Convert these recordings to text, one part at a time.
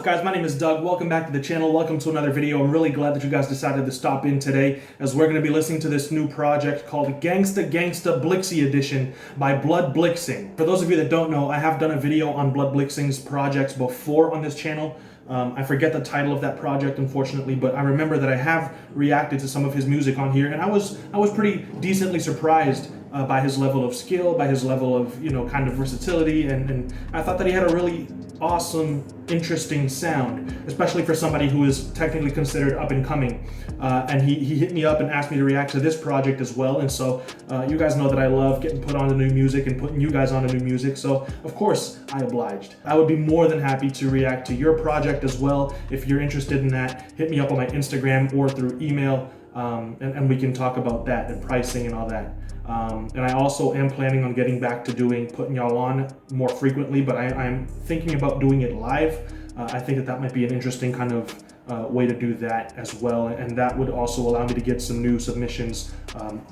guys? My name is Doug. Welcome back to the channel. Welcome to another video. I'm really glad that you guys decided to stop in today as we're going to be listening to this new project called Gangsta Blixy Edition by Bloodblixing. For those of you that don't know, I have done a video on Bloodblixing's projects before on this channel. I forget the title of that project, unfortunately, but I remember that I have reacted to some of his music on here, and I was pretty decently surprised by his level of skill, by his level of, kind of versatility, and I thought that he had a really awesome, interesting sound, especially for somebody who is technically considered up and coming. And he hit me up and asked me to react to this project as well. And so you guys know that I love getting put on to new music and putting you guys on to new music. So of course I obliged. I would be more than happy to react to your project as well. If you're interested in that, hit me up on my Instagram or through email. And we can talk about that and pricing and all that. And I also am planning on getting back to putting y'all on more frequently, but I'm thinking about doing it live. I think that might be an interesting kind of way to do that as well. And that would also allow me to get some new submissions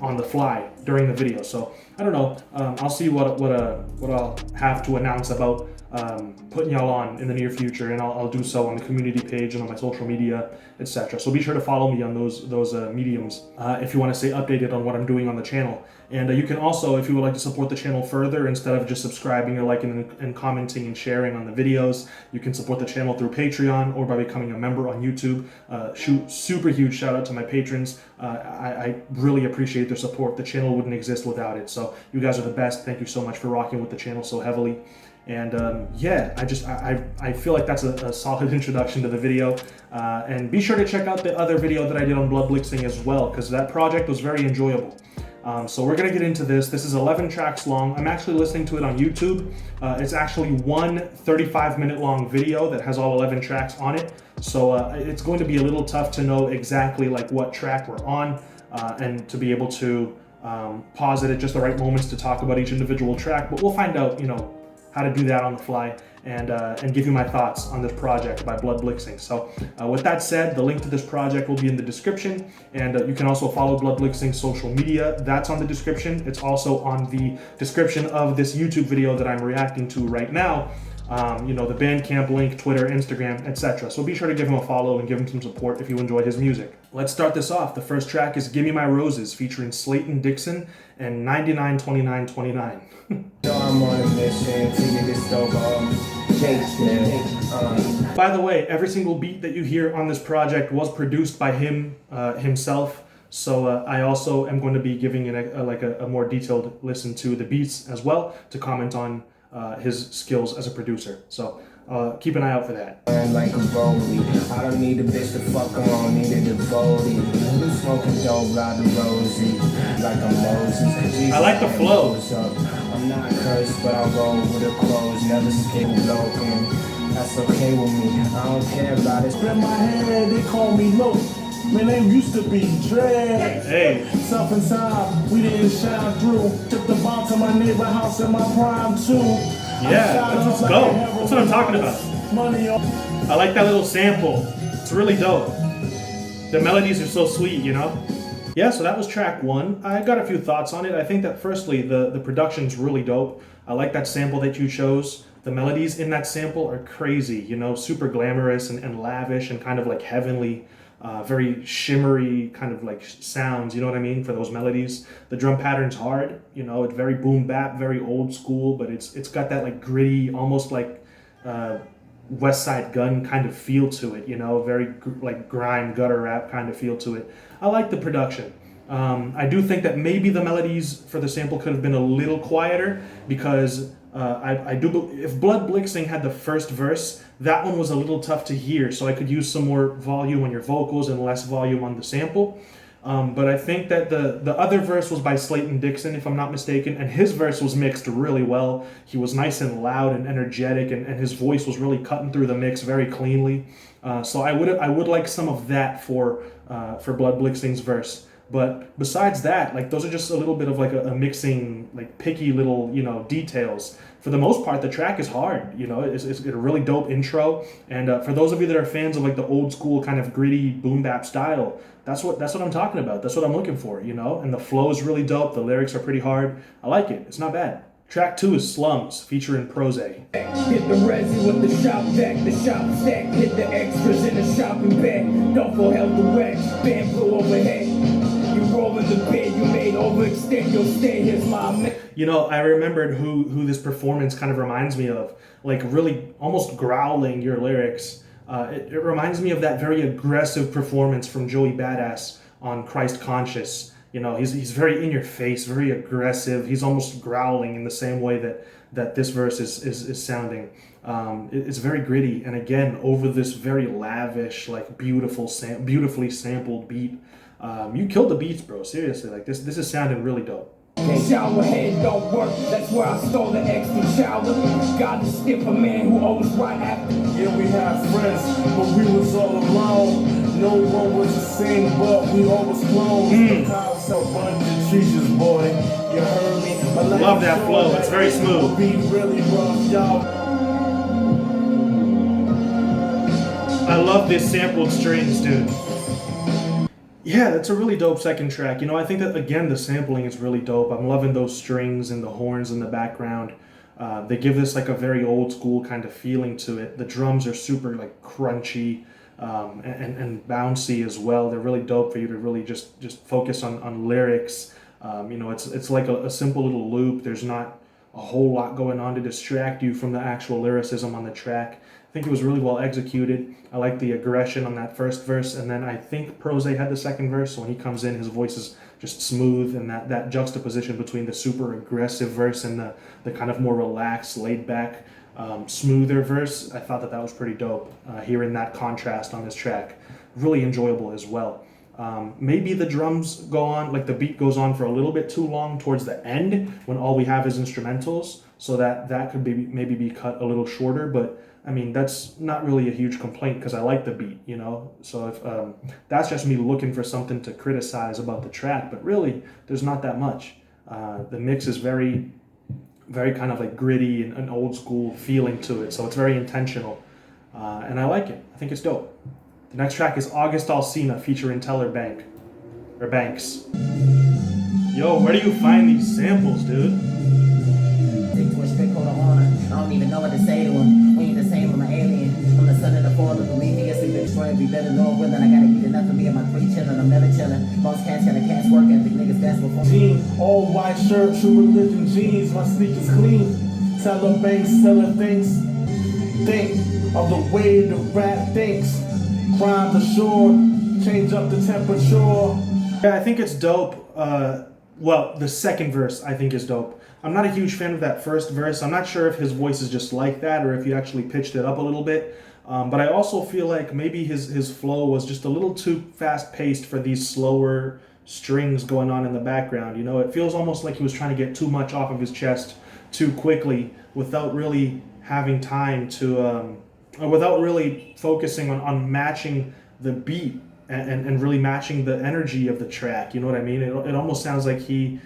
on the fly during the video. So I don't know, I'll see what I'll have to announce about putting y'all on in the near future, and I'll do so on the community page and on my social media, etc. So be sure to follow me on those mediums if you want to stay updated on what I'm doing on the channel. And you can also, if you would like to support the channel further, instead of just subscribing or liking and commenting and sharing on the videos, you can support the channel through Patreon or by becoming a member on YouTube. Super huge shout out to my patrons. I really appreciate their support. The channel wouldn't exist without it. So you guys are the best. Thank you so much for rocking with the channel so heavily. And yeah, I feel like that's a solid introduction to the video. And be sure to check out the other video that I did on Bloodblixing as well, because that project was very enjoyable. So we're gonna get into this. This is 11 tracks long. I'm actually listening to it on YouTube. It's actually one 35-minute long video that has all 11 tracks on it. So it's going to be a little tough to know exactly like what track we're on and to be able to pause it at just the right moments to talk about each individual track. But we'll find out, how to do that on the fly and give you my thoughts on this project by Bloodblixing. So with that said, the link to this project will be in the description, and you can also follow Bloodblixing's social media. That's on the description. It's also on the description of this YouTube video that I'm reacting to right now. The Bandcamp link, Twitter, Instagram, etc. So be sure to give him a follow and give him some support if you enjoy his music. Let's start this off. The first track is Gimme My Roses featuring Slayton Dixon and 992929. By the way, every single beat that you hear on this project was produced by him himself. So I also am going to be giving it a more detailed listen to the beats as well to comment on his skills as a producer. So keep an eye out for that. Like a rollie. I don't need a bitch to fuck around, need a devotee. Smoking dope, ride the rosy, like a Moses. I like the flow. I'm not cursed, but I'll roll with the clothes. Never skip broken. That's okay with me. I don't care about it. Spread my head, they call me low. My name used to be Dread. Hey. Self inside, we didn't shine through. Took the bomb to my neighbor house in my prime too. Yeah, let's go. That's what I'm talking about. I like that little sample. It's really dope. The melodies are so sweet, Yeah, so that was track one. I got a few thoughts on it. I think that firstly, the production's really dope. I like that sample that you chose. The melodies in that sample are crazy, super glamorous and lavish and kind of like heavenly. Very shimmery kind of like sounds, you know what I mean, for those melodies. The drum pattern's hard, it's very boom bap, very old school, but it's got that like gritty, almost like West Side Gun kind of feel to it, very like grime, gutter rap kind of feel to it. I like the production. I do think that maybe the melodies for the sample could have been a little quieter because if Bloodblixing had the first verse, that one was a little tough to hear, so I could use some more volume on your vocals and less volume on the sample. But I think that the other verse was by Slayton Dixon, if I'm not mistaken, and his verse was mixed really well. He was nice and loud and energetic, and his voice was really cutting through the mix very cleanly. So I would like some of that for Bloodblixing's verse. But besides that, like those are just a little bit of like a mixing, like picky little, details. For the most part, the track is hard, it's a really dope intro. And for those of you that are fans of like the old school kind of gritty boom bap style, that's what I'm talking about. That's what I'm looking for, And the flow is really dope. The lyrics are pretty hard. I like it. It's not bad. Track 2 is Slums, featuring Prose. Hit the resi with the shop deck, the shop stack. Hit the extras in the shopping bag. Duffel held the wedge, bamboo overhead. You roll in the bed, you made overextend your stay. Here's my man. You know, I remembered who this performance kind of reminds me of. Like really almost growling your lyrics. It reminds me of that very aggressive performance from Joey Badass on Christ Conscious. You know, he's very in your face, very aggressive. He's almost growling in the same way that this verse is sounding. It's very gritty, and again, over this very lavish, like beautifully sampled beat. You killed the beats, bro. Seriously, like this is sounding really dope. Shower head don't work, that's where I stole the extra shower. Got to skip a man who always right after. Yeah, we had friends, but we was all alone. No one was the same, but we always close. The cops a bunch of treasures, boy. You heard me? Love that flow, it's very smooth. Be really rough, y'all. I love this sampled strings, dude. Yeah, that's a really dope second track. You know, I think that, again, the sampling is really dope. I'm loving those strings and the horns in the background. They give this like a very old school kind of feeling to it. The drums are super like crunchy and bouncy as well. They're really dope for you to really just focus on lyrics. You know, it's like a simple little loop. There's not a whole lot going on to distract you from the actual lyricism on the track. I think it was really well executed. I like the aggression on that first verse, and then I think Prose had the second verse, so when he comes in, his voice is just smooth, and that juxtaposition between the super aggressive verse and the kind of more relaxed, laid-back, smoother verse, I thought that was pretty dope. Hearing that contrast on this track, really enjoyable as well. Maybe the drums go on, like the beat goes on for a little bit too long towards the end when all we have is instrumentals, so that could maybe be cut a little shorter, but I mean, that's not really a huge complaint because I like the beat, you know? So if that's just me looking for something to criticize about the track, but really, there's not that much. The mix is very, very kind of like gritty and an old school feeling to it, so it's very intentional. And I like it. I think it's dope. The next track is August Alsina featuring Teller Banks. Yo, where do you find these samples, dude? I don't even know what to say to him. We ain't the same, I'm an alien. I'm the son of the father, believe me, it's a big destroyer. Be better Lord willing. I gotta eat enough of me and my 3 children. I'm never chilling. Most cats got a cat's working. Big niggas dance before. Jean, all white shirt, true religion jeans. My sneakers clean. Teller Banks, Teller thinks. Think of the way the rap thinks. Crime the shore, change up the temperature. Yeah, I think it's dope. Well, the second verse I think is dope. I'm not a huge fan of that first verse. I'm not sure if his voice is just like that or if he actually pitched it up a little bit. But I also feel like maybe his flow was just a little too fast-paced for these slower strings going on in the background. You know, it feels almost like he was trying to get too much off of his chest too quickly without really having time to, without really focusing on matching the beat and really matching the energy of the track. You know what I mean? It almost sounds like he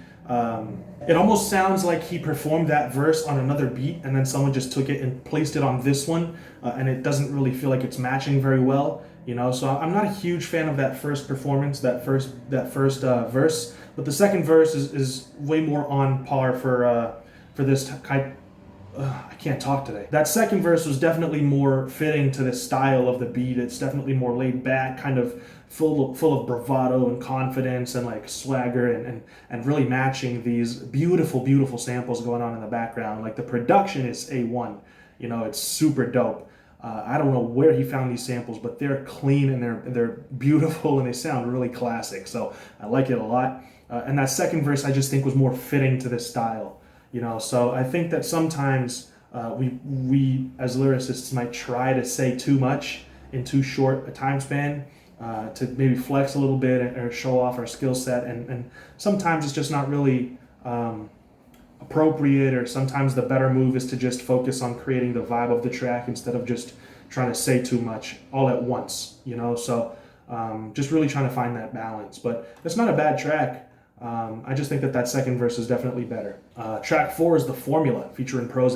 performed that verse on another beat and then someone just took it and placed it on this one, and it doesn't really feel like it's matching very well, you know. So I'm not a huge fan of that first performance, that first verse, but the second verse is way more on par for this kind. I can't talk today. That second verse was definitely more fitting to the style of the beat. It's definitely more laid back, kind of full of bravado and confidence and like swagger and really matching these beautiful samples going on in the background. Like the production is A1, you know, it's super dope. I don't know where he found these samples, but they're clean and they're beautiful and they sound really classic. So I like it a lot. And that second verse I just think was more fitting to this style. You know, so I think that sometimes we as lyricists might try to say too much in too short a time span to maybe flex a little bit or show off our skill set, and sometimes it's just not really appropriate, or sometimes the better move is to just focus on creating the vibe of the track instead of just trying to say too much all at once, you know. So just really trying to find that balance, but it's not a bad track. I just think that second verse is definitely better. Track 4 is The Formula, featuring Prose.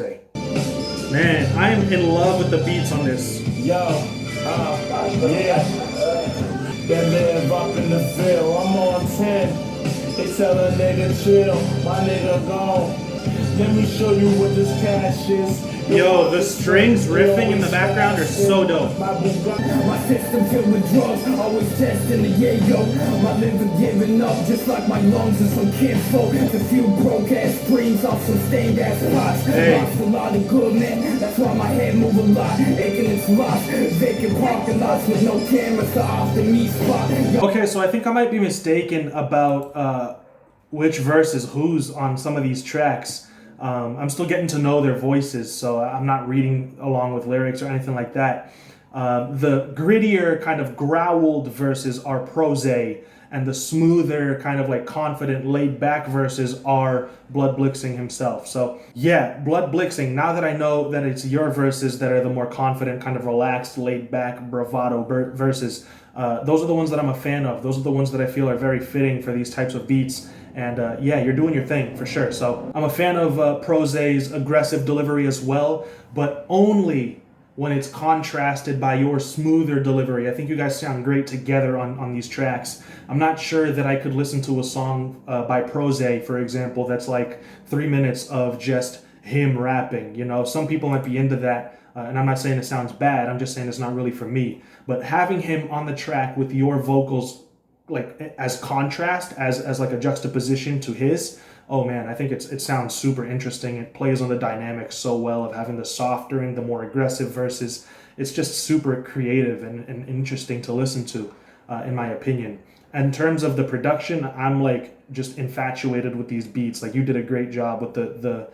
Man, I am in love with the beats on this. Yo, yeah. That live up in the field, I'm on 10. They tell a nigga chill, my nigga gone. Let me show you what this cash is. Yo, the strings riffing in the background are so dope. My system filled with drugs, always testing the yayo. My liver giving up, just like my lungs and some kinfolk. A few broke ass screams off some stained ass pots. Lost a lot of good men, that's why my head move a lot. Aching it's lost, vacant parking lots with no cameras to off the me spot. Okay, so I think I might be mistaken about which verse is whose on some of these tracks. I'm still getting to know their voices, so I'm not reading along with lyrics or anything like that. The grittier kind of growled verses are Prose, and the smoother kind of like confident laid back verses are Bloodblixing himself. So yeah, Bloodblixing, now that I know that it's your verses that are the more confident, kind of relaxed, laid back, bravado verses, those are the ones that I'm a fan of. Those are the ones that I feel are very fitting for these types of beats. And yeah, you're doing your thing for sure. So I'm a fan of Prose's aggressive delivery as well, but only when it's contrasted by your smoother delivery. I think you guys sound great together on these tracks. I'm not sure that I could listen to a song by Prose, for example, that's like 3 minutes of just him rapping. You know, some people might be into that, and I'm not saying it sounds bad. I'm just saying it's not really for me. But having him on the track with your vocals like as contrast, as like a juxtaposition to his, oh man, I think it sounds super interesting. It plays on the dynamics so well of having the softer and the more aggressive verses. It's just super creative and interesting to listen to, in my opinion. In terms of the production, I'm like just infatuated with these beats. Like you did a great job with the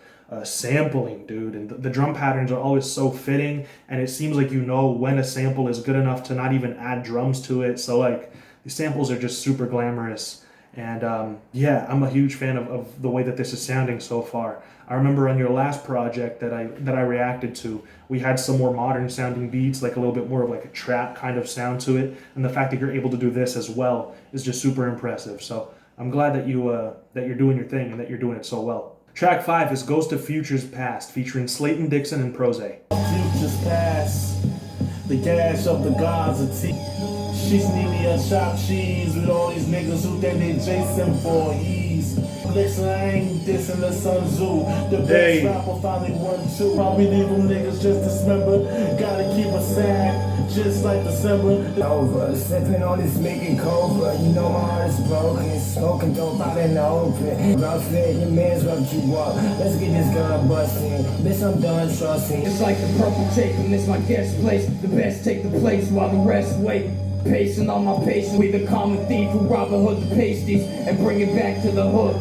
sampling, dude, and the drum patterns are always so fitting, and it seems like you know when a sample is good enough to not even add drums to it. So like the samples are just super glamorous, and yeah, I'm a huge fan of the way that this is sounding so far. I remember on your last project that I reacted to, we had some more modern sounding beats, like a little bit more of like a trap kind of sound to it, and the fact that you're able to do this as well is just super impressive. So I'm glad that you're doing your thing and that you're doing it so well. Track 5 is Ghost of Futures Past, featuring Slayton Dixon and Prose. Futures past, the gas of the gods of tea. She sneak me a chopped cheese with all these niggas who think they Jason for ease. Listen, I ain't dissing the Sun Tzu. The best rapper finally won too. Probably leave them niggas just dismember. Gotta keep a sad, just like December. Over, sipping on this making cobra. You know my heart is broken. Smoking dope out in the open. Rough it, your man's rubbed you up. Let's get this gun busting. Bitch, I'm done trusting. It's like the purple tape and it's my guest place. The best take the place while the rest wait. Pacing on my patience, we the common thief who Robin Hood the pasties and bring it back to the hood.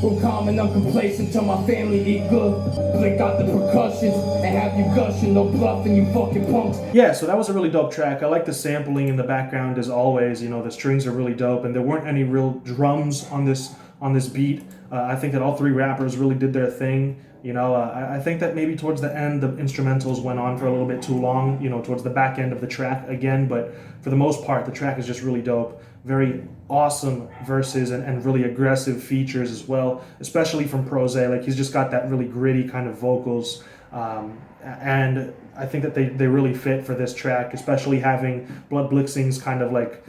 We're calm and complacent till my family eat good. Blink out the percussions and have you gushing, no bluffing, you fucking punks. Yeah, so that was a really dope track. I like the sampling in the background as always. You know, the strings are really dope, and there weren't any real drums on this beat. I think that all three rappers really did their thing. You know, I think that maybe towards the end, the instrumentals went on for a little bit too long, you know, towards the back end of the track again. But for the most part, the track is just really dope. Very awesome verses and really aggressive features as well, especially from Prose. Like, he's just got that really gritty kind of vocals. And I think that they really fit for this track, especially having Bloodblixing's kind of like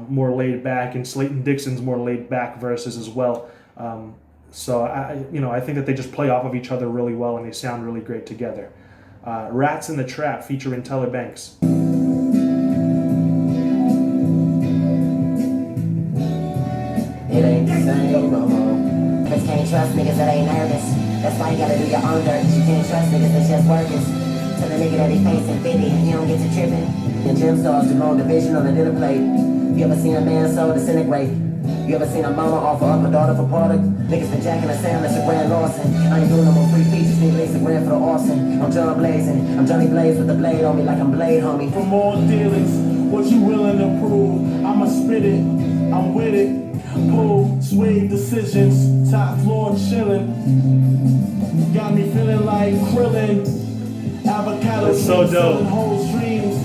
more laid back and Slayton Dixon's more laid back verses as well. So I think that they just play off of each other really well, and they sound really great together. Rats in the Trap featuring Teller Banks. It ain't the same no more. Niggas can't trust niggas that ain't nervous. That's why you gotta do your own dirt. You can't trust niggas that's just workers. Tell the nigga that he facing 50 and you don't get to tripping. And gym stars to long division on the dinner plate. You ever seen a man's soul disintegrate? You ever seen a mama offer up a daughter for product? Niggas been jacking a sound, that's a grand Lawson. I ain't doing no more free features, need lace a grand for the arson. I'm John Blazing, I'm Johnny Blaze with the blade on me like I'm Blade, homie. For more dealings, what you willing to prove? I'ma spit it, I'm with it. Pull, sway decisions, top floor chillin'. Got me feeling like Krillin. Avocado that's so dope. Whole streams.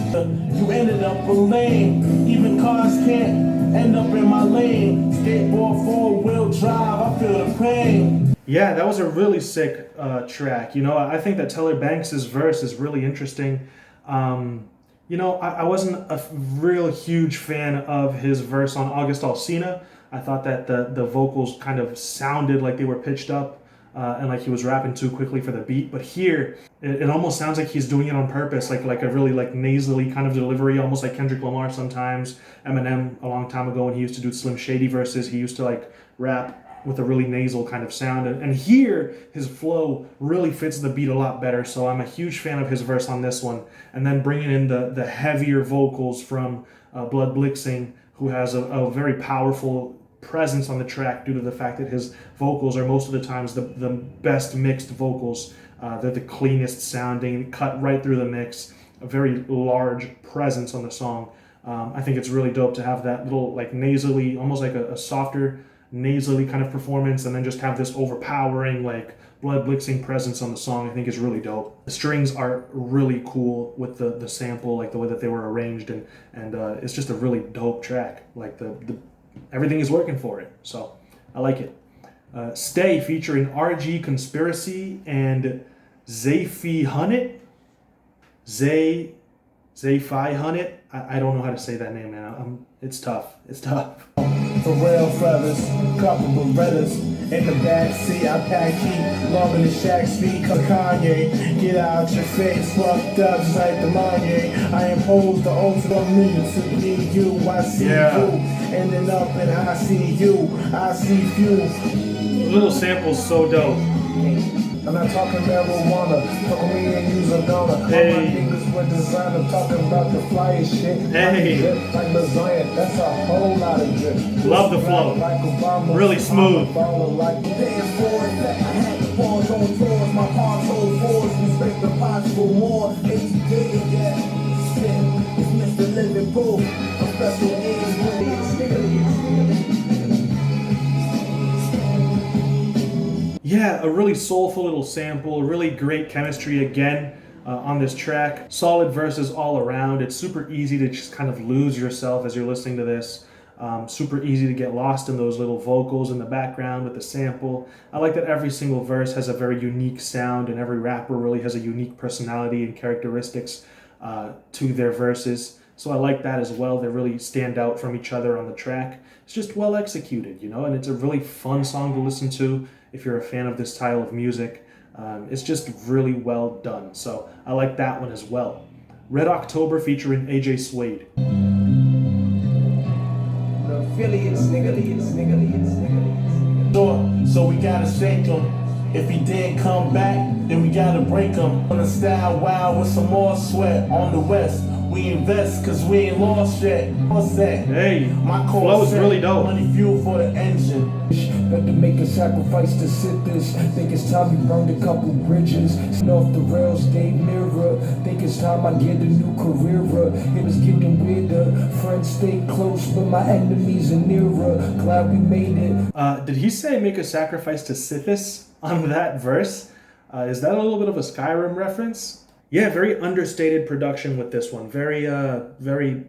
You ended up a lame. Even cars can't end up in my lane. Skateboard 4-wheel drive, I feel the pain. Yeah, that was a really sick track. You know, I think that Teller Banks' verse is really interesting. You know, I wasn't a real huge fan of his verse on August Alsina. I thought that the vocals kind of sounded like they were pitched up and like he was rapping too quickly for the beat. But here, it almost sounds like he's doing it on purpose, like a really like nasally kind of delivery, almost like Kendrick Lamar sometimes. Eminem a long time ago when he used to do Slim Shady verses, he used to like rap with a really nasal kind of sound. And here, his flow really fits the beat a lot better. So I'm a huge fan of his verse on this one. And then bringing in the heavier vocals from Bloodblixing, who has a very powerful presence on the track due to the fact that his vocals are most of the times the best mixed vocals. They're the cleanest sounding, cut right through the mix, a very large presence on the song. I think it's really dope to have that little like nasally, almost like a softer nasally kind of performance, and then just have this overpowering like Bloodblixing presence on the song. I think is really dope. The strings are really cool with the sample, like the way that they were arranged, and it's just a really dope track. Like the everything is working for it, so I like it. Stay featuring RG Conspiracy and Zayfi Hunnit. Zayfi Hunnit. I don't know how to say that name, man. It's tough. It's tough. Pharrell feathers, couple Berettas. In the backseat, I pack heat, loving the shack speak of Kanye. Get out your face, fucked up, just like the Manye. I impose the oath of me to be you. I see you, ending up in I see you, I see you. The little sample's so dope. I'm not talking marijuana, talking me and use a dollar. Hey. All my niggas were designer, talking about the flyest shit. Hey. Like lasagna, that's a whole lot of drip. Love the flow. Like Obama, Really smooth. Like Paying for it, I had the balls on tours, my palms hold fours, respect the possible more. HJ, yeah, shit, it's Mr. Living Proof, a special age, Yeah, a really soulful little sample, really great chemistry again on this track. Solid verses all around. It's super easy to just kind of lose yourself as you're listening to this. Super easy to get lost in those little vocals in the background with the sample. I like that every single verse has a very unique sound, and every rapper really has a unique personality and characteristics to their verses. So I like that as well. They really stand out from each other on the track. It's just well executed, you know, and it's a really fun song to listen to if you're a fan of this style of music. It's just really well done. So I like that one as well. Red October featuring AJ Suede. affiliates, nigga. So we gotta shake him. If he didn't come back, then we gotta break him. On the style wild with some more sweat. On the west, we invest cause we ain't lost yet. What's that? Hey, My flow is really dope. Money fuel for the engine. Got to make a sacrifice to sit this. Think it's time we burned a couple bridges. Off the rails, stay mirror. Think it's time I get a new career. It was getting weirder. Friends stay close, but my enemies are nearer. Glad we made it. Did he say make a sacrifice to Sithis on that verse? Is that a little bit of a Skyrim reference? Yeah, very understated production with this one. Very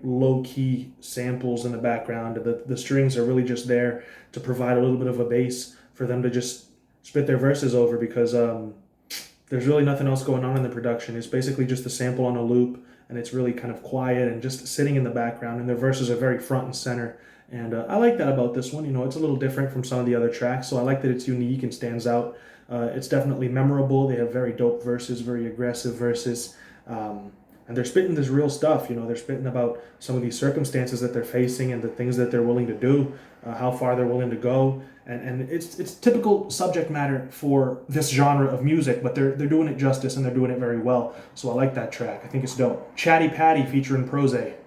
low-key samples in the background. The strings are really just there to provide a little bit of a bass for them to just spit their verses over, because there's really nothing else going on in the production. It's basically just the sample on a loop, and it's really kind of quiet and just sitting in the background, and their verses are very front and center. And I like that about this one. You know, it's a little different from some of the other tracks, so I like that it's unique and stands out. It's definitely memorable. They have very dope verses, very aggressive verses. And they're spitting this real stuff, you know. They're spitting about some of these circumstances that they're facing and the things that they're willing to do, how far they're willing to go. And it's typical subject matter for this genre of music, but they're doing it justice, and they're doing it very well. So I like that track. I think it's dope. Chatty Patty featuring Prose. That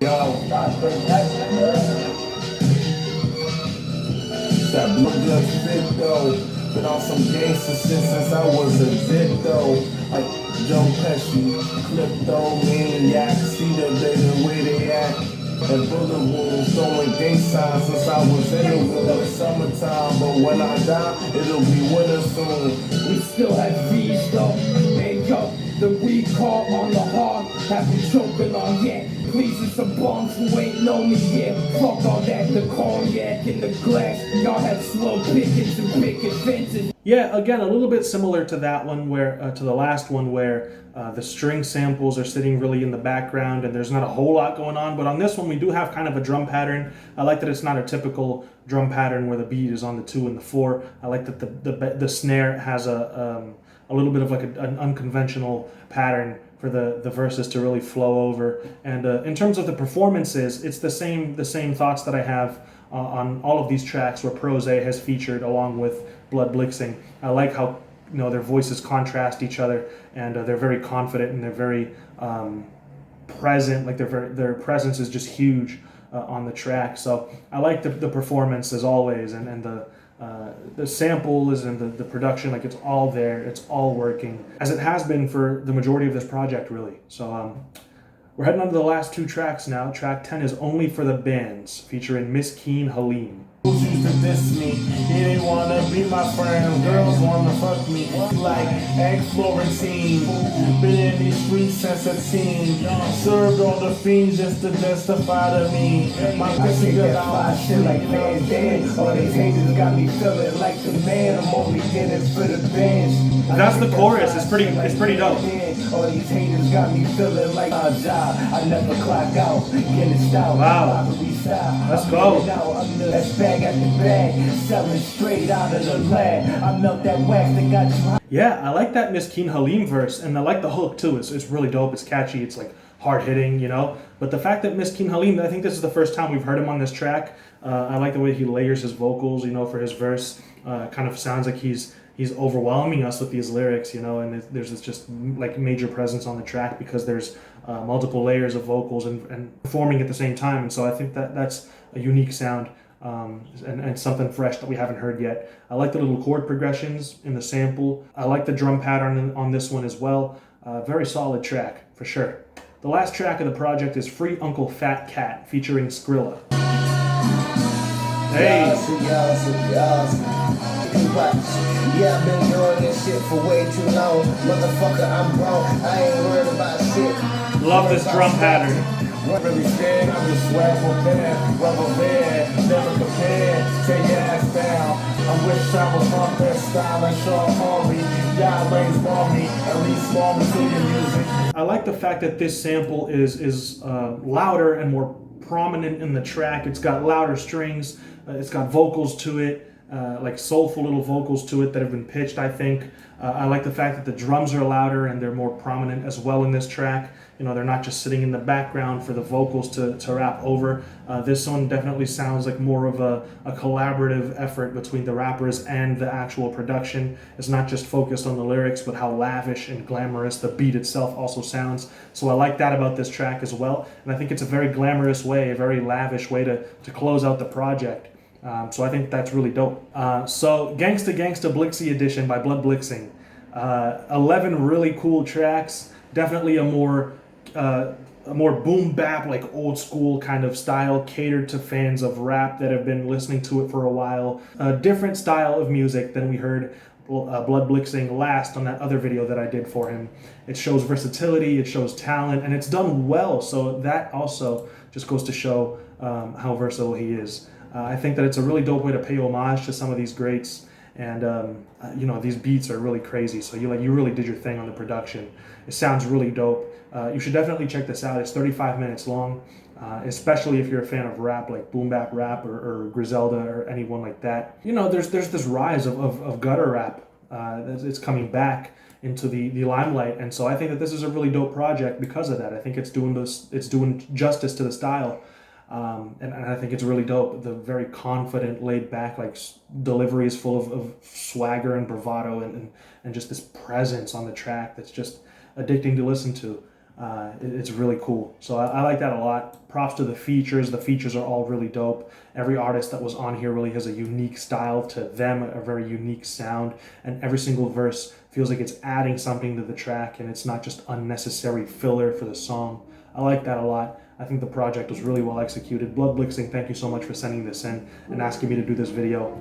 blood fit though. Been on some gangsta shit since I was a kid though. Like Joe Pesci, Clipto, Maniac, see the way they act. And bullet wounds throwing gang signs since I was in the wood. Summertime, but when I die, it'll be winter soon. We still have V's though, and yo, the recall on the heart, have me choking on yet. Pleasing some bums who ain't know me yet. Fuck all that, the cognac in the glass. Y'all have slow pickings and picket fences. Yeah, again, a little bit similar to that one, where to the last one, where The string samples are sitting really in the background, and there's not a whole lot going on. But on this one, we do have kind of a drum pattern. I like that it's not a typical drum pattern where the beat is on the 2 and the 4. I like that the snare has a little bit of like an unconventional pattern for the verses to really flow over. And in terms of the performances, it's the same thoughts that I have on all of these tracks where Prose has featured along with Bloodblixing. I like how their voices contrast each other, and they're very confident and they're very present. Like their presence is just huge on the track. So I like the performance as always, and the samples and the production. Like it's all there, it's all working, as it has been for the majority of this project, really. So we're heading on to the last 2 tracks now. Track 10 is Only for the Bands, featuring Miss Keen Halim. Girls used to diss me, he didn't wanna be my friend. Girls wanna fuck me like ex-Florentine. Been in these streets since a teen. Served all the fiends just to justify to me. My pussy got fly shit like Van Damme. All these haters got me feeling like the man. I'm only in it for the bands. That's the chorus. It's pretty dope. All these haters got me feeling like a job. I never clock out, get it out. Wow. Let's go. That's bag at the bag, selling straight out of the lab. I melt that wax that got you high. Yeah, I like that Miss Keen Halim verse, and I like the hook too. It's really dope. It's catchy. It's like hard hitting, But the fact that Miss Keen Halim, I think this is the first time we've heard him on this track. I like the way he layers his vocals, for his verse. Kind of sounds like he's overwhelming us with these lyrics, and there's this just like major presence on the track because there's multiple layers of vocals and performing at the same time. And so I think that's a unique sound and something fresh that we haven't heard yet. I like the little chord progressions in the sample. I like the drum pattern on this one as well. Very solid track for sure. The last track of the project is Free Uncle Fat Cat featuring Skrilla. Hey! Yeah, I've been doing this shit for way too long. Motherfucker, I'm grown. I ain't worried about shit. Love this drum pattern. Really scared, I'm just sweat for bed. Rubber band, never compared. Take your ass down. I wish I was on that style like Sean Harvey. Y'all lanes for me, at least small me to your music. I like the fact that this sample is louder and more prominent in the track. It's got louder strings. It's got vocals to it. Like soulful little vocals to it that have been pitched, I think. I like the fact that the drums are louder and they're more prominent as well in this track. They're not just sitting in the background for the vocals to rap over. This one definitely sounds like more of a collaborative effort between the rappers and the actual production. It's not just focused on the lyrics, but how lavish and glamorous the beat itself also sounds. So I like that about this track as well. And I think it's a very glamorous way, a very lavish way to close out the project. So I think that's really dope. So Gangsta Gangsta Blixy edition by Bloodblixing. 11 really cool tracks. Definitely a more boom bap, like old school kind of style, catered to fans of rap that have been listening to it for a while. A different style of music than we heard Bloodblixing last on that other video that I did for him. It shows versatility, it shows talent, and it's done well. So that also just goes to show how versatile he is. I think that it's a really dope way to pay homage to some of these greats, and these beats are really crazy. So you really did your thing on the production. It sounds really dope. You should definitely check this out. It's 35 minutes long, especially if you're a fan of rap, like boom bap rap or Griselda or anyone like that. There's this rise of gutter rap. It's coming back into the limelight, and so I think that this is a really dope project because of that. I think it's doing justice to the style. And I think it's really dope. The very confident, laid back, like delivery is full of swagger and bravado and just this presence on the track that's just addicting to listen to. It's really cool. So I like that a lot. Props to the features. The features are all really dope. Every artist that was on here really has a unique style to them, a very unique sound, and every single verse feels like it's adding something to the track and it's not just unnecessary filler for the song. I like that a lot. I think the project was really well executed. Bloodblixing, thank you so much for sending this in and asking me to do this video.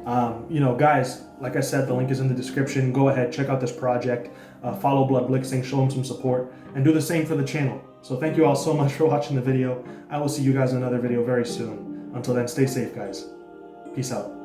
Guys, like I said, the link is in the description. Go ahead, check out this project. Follow Bloodblixing, show him some support, and do the same for the channel. So thank you all so much for watching the video. I will see you guys in another video very soon. Until then, stay safe, guys. Peace out.